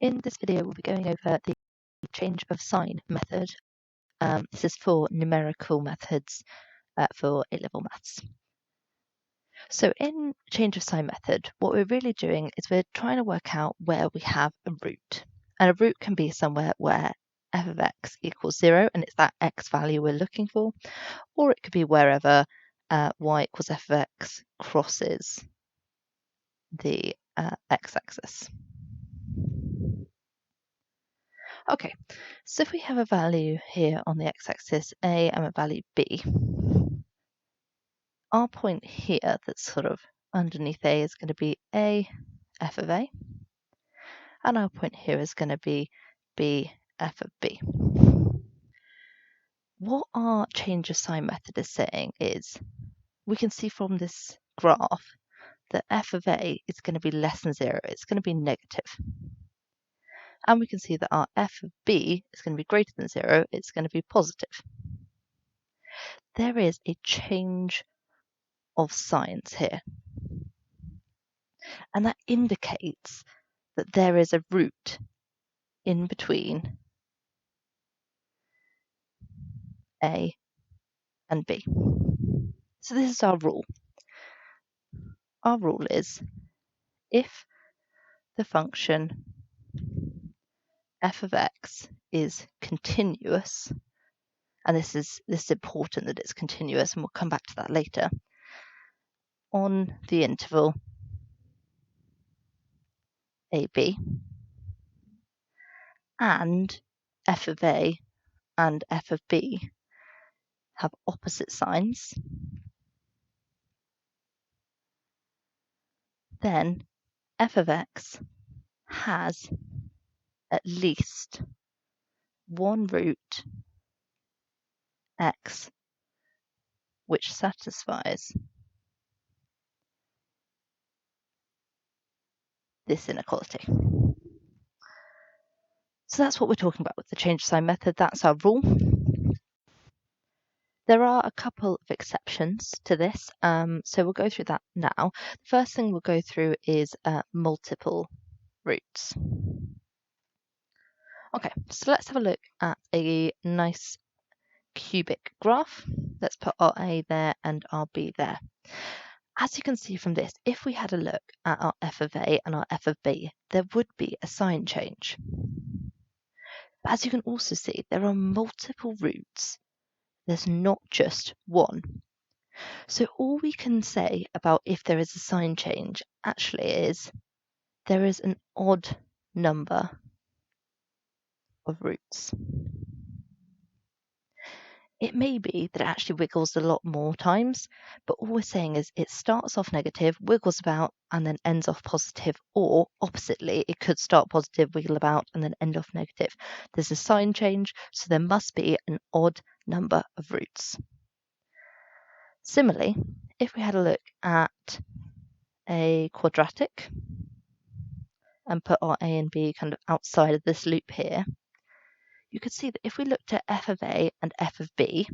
In this video, we'll be going over the change of sign method. This is for numerical methods for A-level maths. So in change of sign method, what we're really doing is we're trying to work out where we have a root. And a root can be somewhere where f of x equals 0, and it's that x value we're looking for, or it could be wherever y equals f of x crosses the x-axis. Okay, so if we have a value here on the x-axis a and a value b, our point here that's sort of underneath a is going to be a f of a, and our point here is going to be b f of b. What our change of sign method is saying is, we can see from this graph that f of a is going to be less than 0, it's going to be negative. And we can see that our f of b is going to be greater than 0, it's going to be positive. There is a change of signs here, and that indicates that there is a root in between a and b. So this is our rule. Our rule is, if the function f of x is continuous, and this is important that it's continuous, and we'll come back to that later, on the interval ab, and f of a and f of b have opposite signs, then f of x has at least one root x which satisfies this inequality. So that's what we're talking about with the change of sign method. That's our rule. There are a couple of exceptions to this, so we'll go through that now. The first thing we'll go through is multiple roots. Okay, so let's have a look at a nice cubic graph. Let's put our A there and our B there. As you can see from this, if we had a look at our f of a and our f of b, there would be a sign change. But as you can also see, there are multiple roots. There's not just one. So all we can say about if there is a sign change actually is there is an odd number of roots. It may be that it actually wiggles a lot more times, but all we're saying is it starts off negative, wiggles about, and then ends off positive, or oppositely, it could start positive, wiggle about, and then end off negative. There's a sign change, so there must be an odd number of roots. Similarly, if we had a look at a quadratic and put our a and b kind of outside of this loop here, you could see that if we looked at f of a and f of b,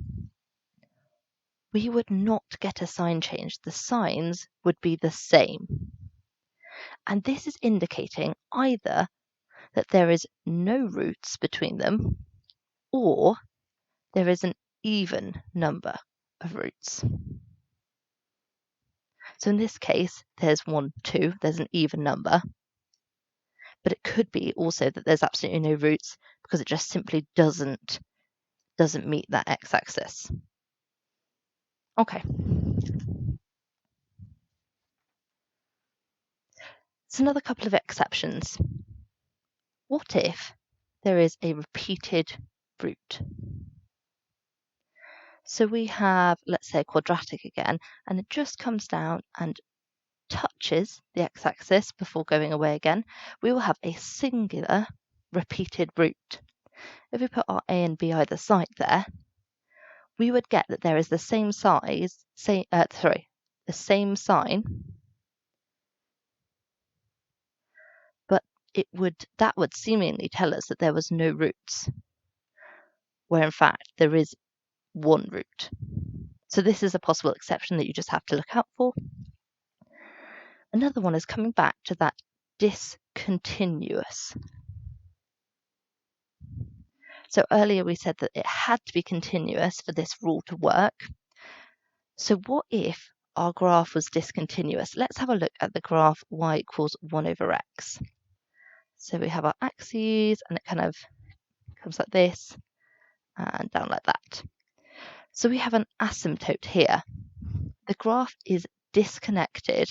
we would not get a sign change. The signs would be the same. And this is indicating either that there is no roots between them, or there is an even number of roots. So in this case, there's 1, 2, there's an even number. But it could be also that there's absolutely no roots because it just simply doesn't meet that x-axis. Okay. So another couple of exceptions. What if there is a repeated root? So we have, let's say, a quadratic again, and it just comes down and touches the x-axis before going away again. We will have a singular repeated root. If we put our a and b either side there, we would get that there is the same size, the same sign, but that would seemingly tell us that there was no roots, where in fact there is one root. So this is a possible exception that you just have to look out for. Another one is coming back to that discontinuous. So earlier we said that it had to be continuous for this rule to work. So what if our graph was discontinuous? Let's have a look at the graph y equals 1 over x. So we have our axes and it kind of comes like this and down like that. So we have an asymptote here. The graph is disconnected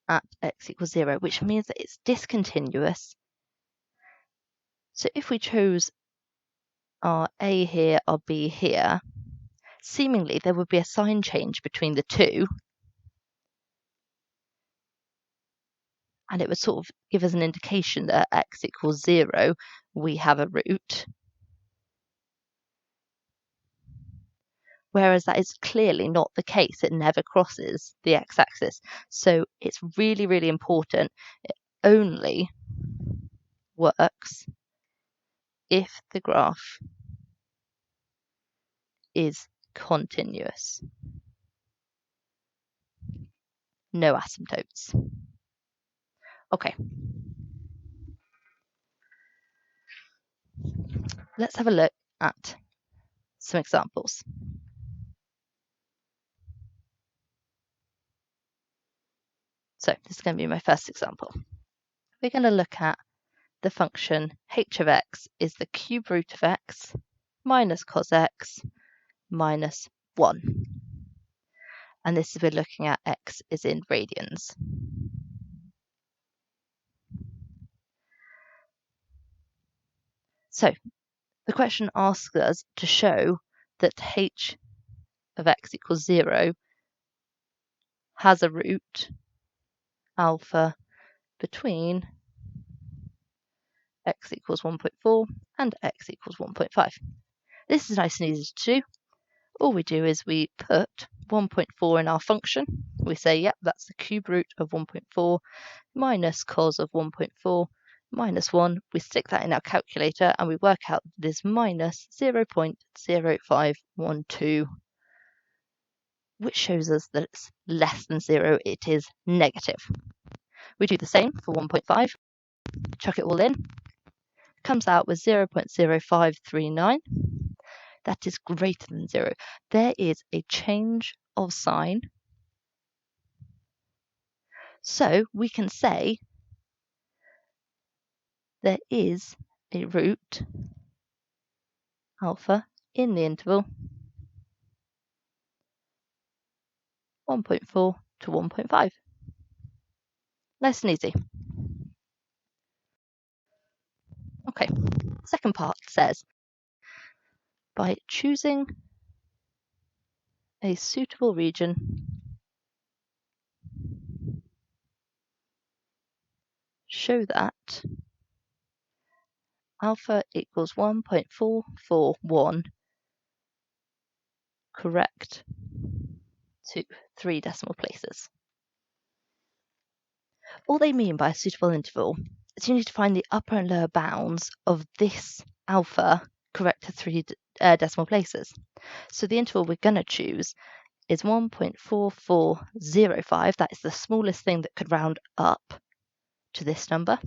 at x equals 0, which means that it's discontinuous. So if we chose our A here, our B here, seemingly there would be a sign change between the two, and it would sort of give us an indication that at x equals 0, we have a root. Whereas that is clearly not the case. It never crosses the x-axis. So it's really, really important. It only works if the graph is continuous. No asymptotes. Okay. Let's have a look at some examples. So this is going to be my first example. We're going to look at the function h of x is the cube root of x minus cos x minus 1. And this is we're looking at x is in radians. So the question asks us to show that h of x equals 0 has a root alpha between x equals 1.4 and x equals 1.5. This is nice and easy to do. All we do is we put 1.4 in our function. We say, yep, that's the cube root of 1.4 minus cos of 1.4 minus 1. We stick that in our calculator and we work out that it is minus 0.0512, which shows us that it's less than 0. It is negative. We do the same for 1.5. Chuck it all in. Comes out with 0.0539. That is greater than 0. There is a change of sign. So we can say there is a root alpha in the interval 1.4 to 1.5. Nice and easy. Okay, second part says, by choosing a suitable region show that alpha equals 1.441 correct to 3 decimal places. All they mean by a suitable interval is you need to find the upper and lower bounds of this alpha correct to 3 decimal places. So the interval we're going to choose is 1.4405. That is the smallest thing that could round up to this number.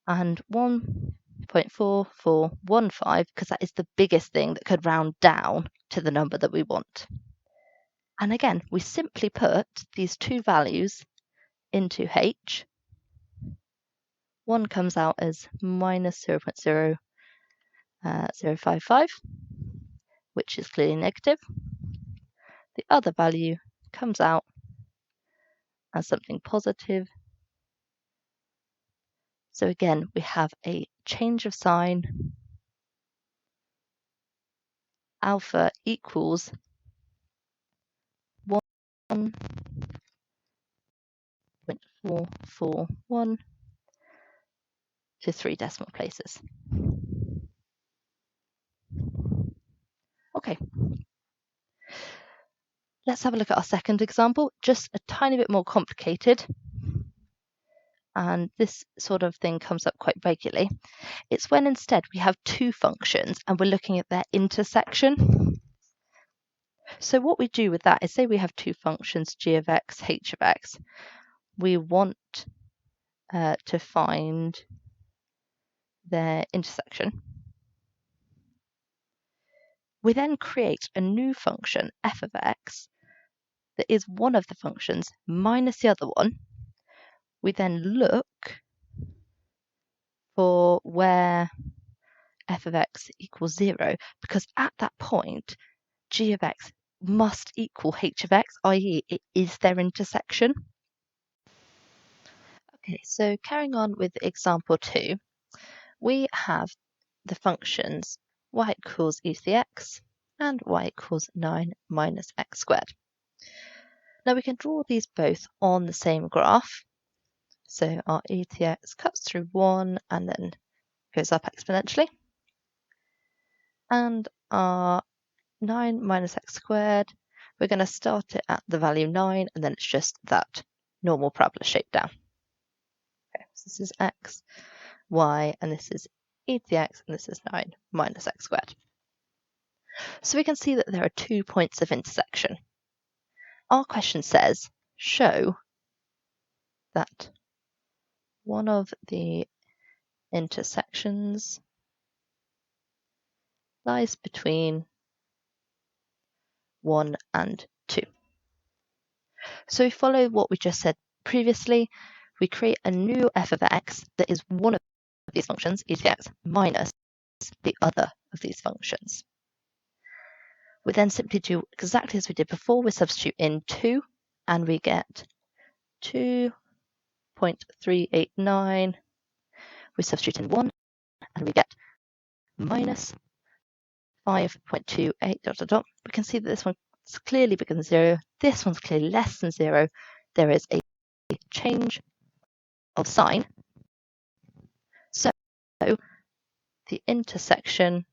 And 1.4415, because that is the biggest thing that could round down to the number that we want. And again, we simply put these two values into h. One comes out as minus 0.0055, which is clearly negative. The other value comes out as something positive. So again, we have a change of sign. Alpha equals 1.441 to 3 decimal places. Okay. Let's have a look at our second example, just a tiny bit more complicated. And this sort of thing comes up quite regularly. It's when instead we have two functions and we're looking at their intersection. So what we do with that is, say we have two functions, g of x, h of x. We want to find their intersection. We then create a new function, f of x, that is one of the functions minus the other one. We then look for where f of x equals 0, because at that point, g of x must equal h of x, i.e. it is their intersection. Okay, so carrying on with example 2, we have the functions y equals e to the x and y equals 9 minus x squared. Now we can draw these both on the same graph. So our e to the x cuts through 1 and then goes up exponentially. And our 9 minus x squared, we're going to start it at the value 9, and then it's just that normal parabola shape down. Okay, so this is x, y, and this is e to the x, and this is 9 minus x squared. So we can see that there are 2 points of intersection. Our question says, show that one of the intersections lies between 1 and 2. So we follow what we just said previously. We create a new f of x that is one of these functions, e to the x, minus the other of these functions. We then simply do exactly as we did before. We substitute in 2, and we get 2.389. We substitute in 1, and we get minus 5.28 ... We can see that this one is clearly bigger than 0. This one's clearly less than 0. There is a change of sign. So the intersection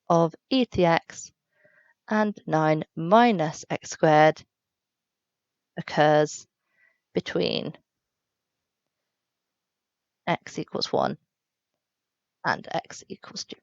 of e to the x and 9 minus x squared occurs between x equals 1 and x equals 2.